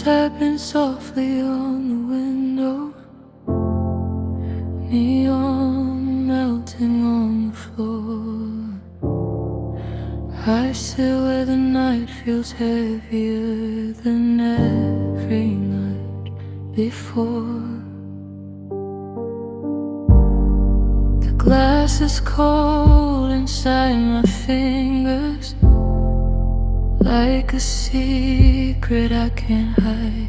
tapping softly on the window, neon melting on the floor. I sit where the night feels heavier than every night before. The glass is cold inside my fingers, like a secret I can't hide.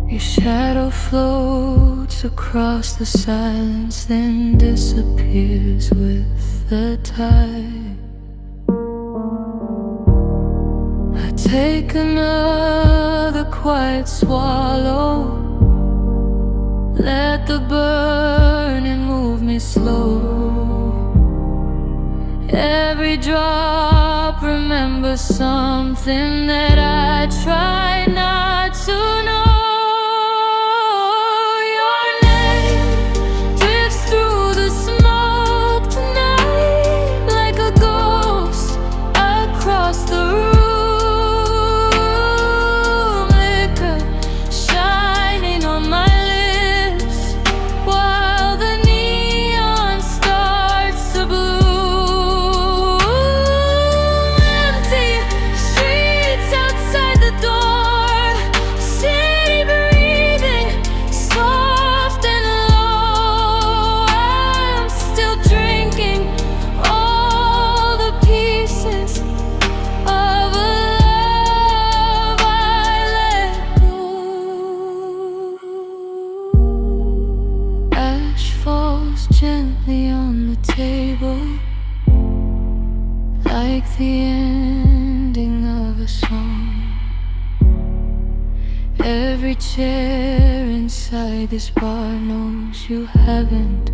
Your shadow floats across the silence, then disappears with the tide. I take another quiet swallow, let the burning move me slow. Every drop remembers something that I try not to know. Your name drifts through the smoke tonight, like a ghost across the room. Liquor shining on my lips while the neon starts to bloom. Gently on the table, like the ending of a song. Every chair inside this bar knows you haven't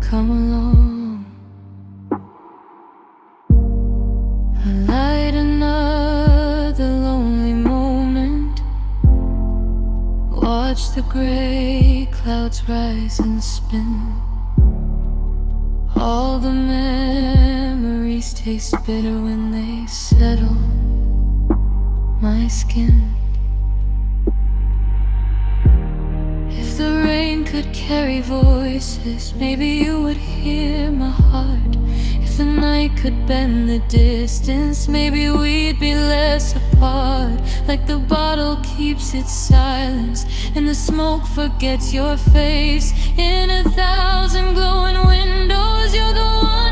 come along. I light another lonely moment, watch the gray clouds rise and spin. All the memories taste bitter when they settle my skin. If the rain could carry voices, maybe you would hear my heart. If the night could bend the distance, maybe we'd be less apart. Like the bottle keeps its silence and the smoke forgets your face. In 1,000 glowing windows, you're the one